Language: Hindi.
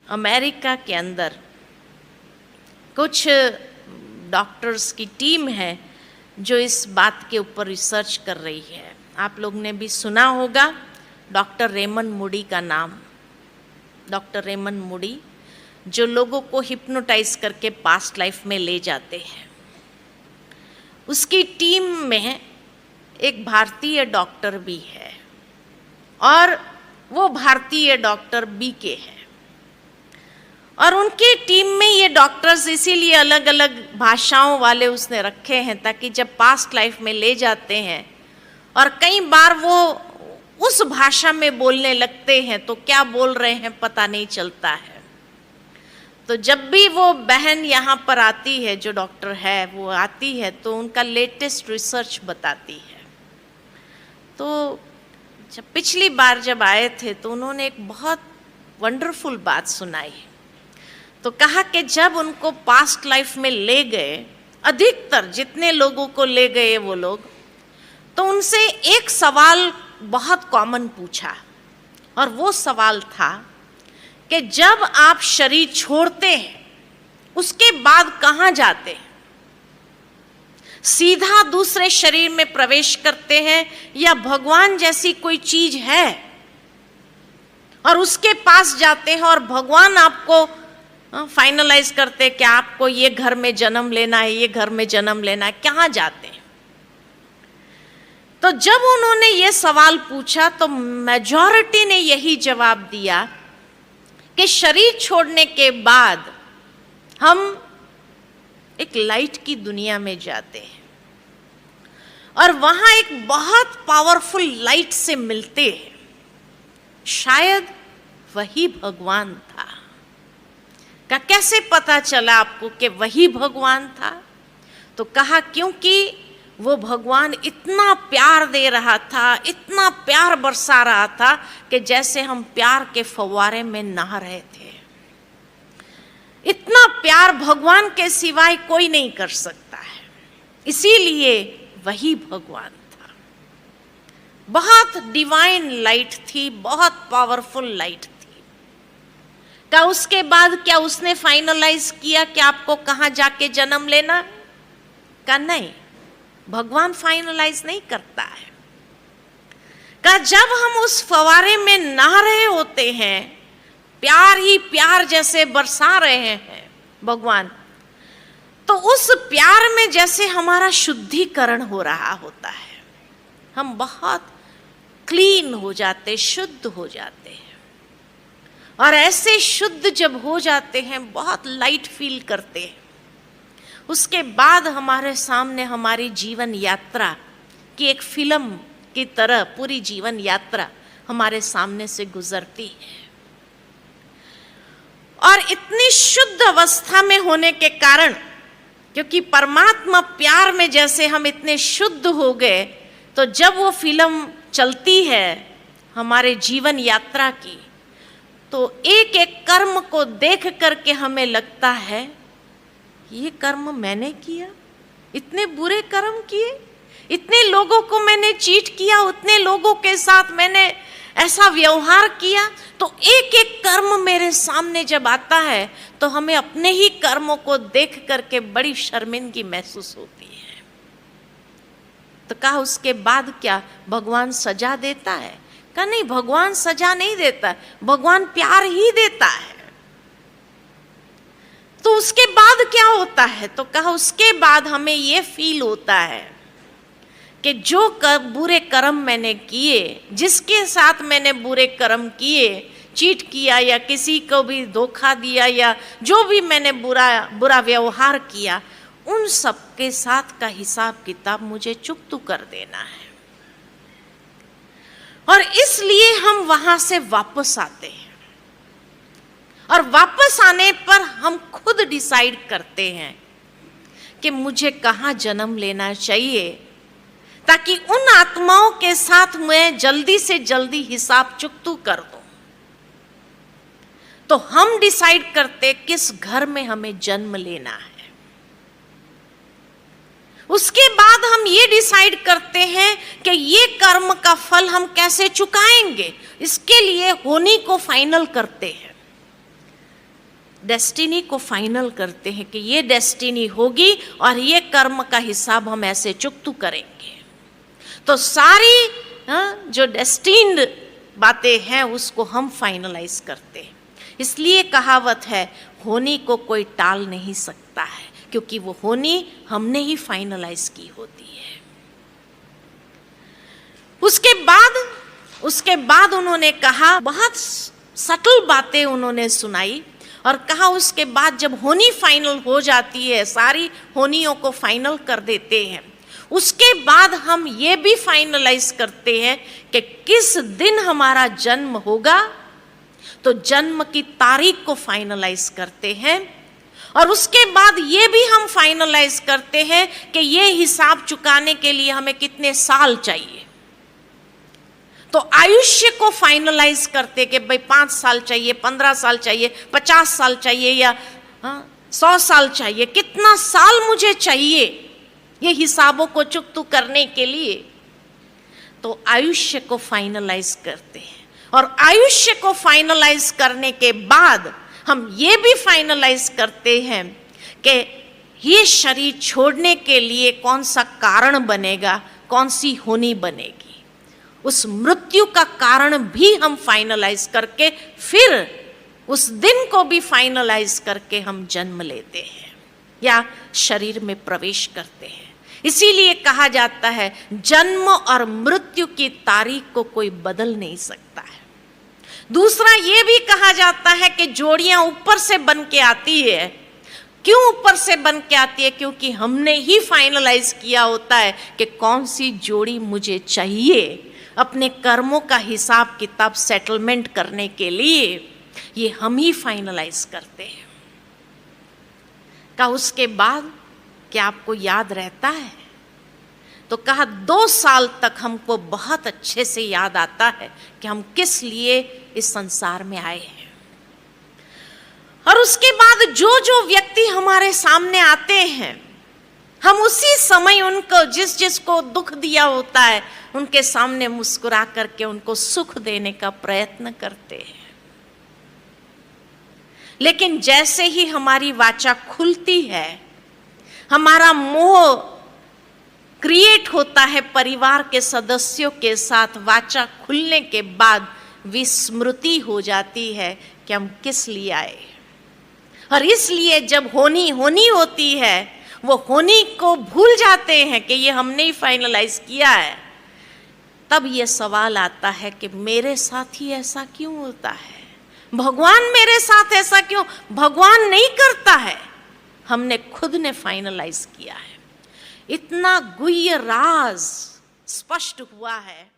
अमेरिका के अंदर कुछ डॉक्टर्स की टीम है जो इस बात के ऊपर रिसर्च कर रही है। आप लोग ने भी सुना होगा डॉक्टर रेमंड मूडी का नाम। डॉक्टर रेमंड मूडी जो लोगों को हिप्नोटाइज करके पास्ट लाइफ में ले जाते हैं, उसकी टीम में एक भारतीय डॉक्टर भी है और वो भारतीय डॉक्टर बीके है। और उनकी टीम में ये डॉक्टर्स इसीलिए अलग अलग भाषाओं वाले उसने रखे हैं ताकि जब पास्ट लाइफ में ले जाते हैं और कई बार वो उस भाषा में बोलने लगते हैं तो क्या बोल रहे हैं पता नहीं चलता है। तो जब भी वो बहन यहाँ पर आती है, जो डॉक्टर है वो आती है, तो उनका लेटेस्ट रिसर्च बताती है। तो जब पिछली बार जब आए थे तो उन्होंने एक बहुत वंडरफुल बात सुनाई। तो कहा कि जब उनको पास्ट लाइफ में ले गए, अधिकतर जितने लोगों को ले गए वो लोग, तो उनसे एक सवाल बहुत कॉमन पूछा और वो सवाल था कि जब आप शरीर छोड़ते हैं उसके बाद कहाँ जाते हैं? सीधा दूसरे शरीर में प्रवेश करते हैं या भगवान जैसी कोई चीज है और उसके पास जाते हैं और भगवान आपको फाइनलाइज करते कि आपको ये घर में जन्म लेना है, ये घर में जन्म लेना है, कहाँ जाते हैं? तो जब उन्होंने ये सवाल पूछा तो मेजॉरिटी ने यही जवाब दिया कि शरीर छोड़ने के बाद हम एक लाइट की दुनिया में जाते हैं और वहां एक बहुत पावरफुल लाइट से मिलते हैं। शायद वही भगवान था। का कैसे पता चला आपको कि वही भगवान था? तो कहा क्योंकि वो भगवान इतना प्यार दे रहा था, इतना प्यार बरसा रहा था कि जैसे हम प्यार के फव्वारे में नहा रहे थे। इतना प्यार भगवान के सिवाय कोई नहीं कर सकता है, इसीलिए वही भगवान था। बहुत डिवाइन लाइट थी, बहुत पावरफुल लाइट थी। क्या उसके बाद क्या उसने फाइनलाइज किया कि आपको कहाँ जाके जन्म लेना? का नहीं, भगवान फाइनलाइज नहीं करता है। का जब हम उस फवारे में नहा रहे होते हैं, प्यार ही प्यार जैसे बरसा रहे हैं भगवान, तो उस प्यार में जैसे हमारा शुद्धिकरण हो रहा होता है, हम बहुत क्लीन हो जाते, शुद्ध हो जाते हैं। और ऐसे शुद्ध जब हो जाते हैं, बहुत लाइट फील करते हैं, उसके बाद हमारे सामने हमारी जीवन यात्रा की एक फिल्म की तरह पूरी जीवन यात्रा हमारे सामने से गुजरती है। और इतनी शुद्ध अवस्था में होने के कारण, क्योंकि परमात्मा प्यार में जैसे हम इतने शुद्ध हो गए, तो जब वो फिल्म चलती है हमारे जीवन यात्रा की, तो एक एक कर्म को देख करके हमें लगता है ये कर्म मैंने किया, इतने बुरे कर्म किए, इतने लोगों को मैंने चीट किया, उतने लोगों के साथ मैंने ऐसा व्यवहार किया। तो एक एक कर्म मेरे सामने जब आता है तो हमें अपने ही कर्मों को देख करके बड़ी शर्मिंदगी महसूस होती है। तो कहा उसके बाद क्या भगवान सजा देता है? कहा नहीं, भगवान सजा नहीं देता, भगवान प्यार ही देता है। तो उसके बाद क्या होता है? तो कहा उसके बाद हमें ये फील होता है कि जो बुरे कर्म मैंने किए, जिसके साथ मैंने बुरे कर्म किए, चीट किया या किसी को भी धोखा दिया या जो भी मैंने बुरा व्यवहार किया, उन सब के साथ का हिसाब किताब मुझे चुकता कर देना है। और इसलिए हम वहां से वापस आते हैं और वापस आने पर हम खुद डिसाइड करते हैं कि मुझे कहाँ जन्म लेना चाहिए, ताकि उन आत्माओं के साथ मैं जल्दी से जल्दी हिसाब चुकता कर दूं। तो हम डिसाइड करते किस घर में हमें जन्म लेना है। उसके बाद हम ये डिसाइड करते हैं कि ये कर्म का फल हम कैसे चुकाएंगे, इसके लिए होनी को फाइनल करते हैं। डेस्टिनी को फाइनल करते हैं कि ये डेस्टिनी होगी और ये कर्म का हिसाब हम ऐसे चुकतू करेंगे। तो सारी जो डेस्टिन्ड बातें हैं उसको हम फाइनलाइज करते हैं। इसलिए कहावत है, होनी को कोई टाल नहीं सकता है, क्योंकि वो होनी हमने ही फाइनलाइज की होती है। उसके बाद उन्होंने कहा, बहुत सटल बातें उन्होंने सुनाई और कहा उसके बाद जब होनी फाइनल हो जाती है, सारी होनियों को फाइनल कर देते हैं, उसके बाद हम ये भी फाइनलाइज करते हैं कि किस दिन हमारा जन्म होगा। तो जन्म की तारीख को फाइनलाइज करते हैं और उसके बाद ये भी हम फाइनलाइज करते हैं कि ये हिसाब चुकाने के लिए हमें कितने साल चाहिए। तो आयुष्य को फाइनलाइज करते कि भाई 5 साल चाहिए, 15 साल चाहिए, 50 साल चाहिए या 100 साल चाहिए, कितना साल मुझे चाहिए ये हिसाबों को चुकतू करने के लिए। तो आयुष्य को फाइनलाइज करते हैं और आयुष्य को फाइनलाइज करने के बाद हम ये भी फाइनलाइज करते हैं कि ये शरीर छोड़ने के लिए कौन सा कारण बनेगा, कौन सी होनी बनेगी। उस मृत्यु का कारण भी हम फाइनलाइज करके फिर उस दिन को भी फाइनलाइज करके हम जन्म लेते हैं या शरीर में प्रवेश करते हैं। इसीलिए कहा जाता है जन्म और मृत्यु की तारीख को कोई बदल नहीं सकता है। दूसरा ये भी कहा जाता है कि जोड़ियां ऊपर से बन के आती है। क्यों ऊपर से बन के आती है? क्योंकि हमने ही फाइनलाइज किया होता है कि कौन सी जोड़ी मुझे चाहिए अपने कर्मों का हिसाब किताब सेटलमेंट करने के लिए। ये हम ही फाइनलाइज करते हैं। का उसके बाद क्या आपको याद रहता है? तो कहा 2 साल तक हमको बहुत अच्छे से याद आता है कि हम किस लिए इस संसार में आए हैं। और उसके बाद जो जो व्यक्ति हमारे सामने आते हैं, हम उसी समय उनको जिसको दुख दिया होता है उनके सामने मुस्कुरा करके उनको सुख देने का प्रयत्न करते हैं। लेकिन जैसे ही हमारी वाचा खुलती है, हमारा मोह क्रिएट होता है परिवार के सदस्यों के साथ, वाचा खुलने के बाद विस्मृति हो जाती है कि हम किस लिए आए। और इसलिए जब होनी होती है, वो होनी को भूल जाते हैं कि ये हमने ही फाइनलाइज किया है। तब ये सवाल आता है कि मेरे साथ ही ऐसा क्यों होता है? भगवान मेरे साथ ऐसा क्यों? भगवान नहीं करता है, हमने खुद ने फाइनलाइज किया है। इतना गुह्य राज स्पष्ट हुआ है।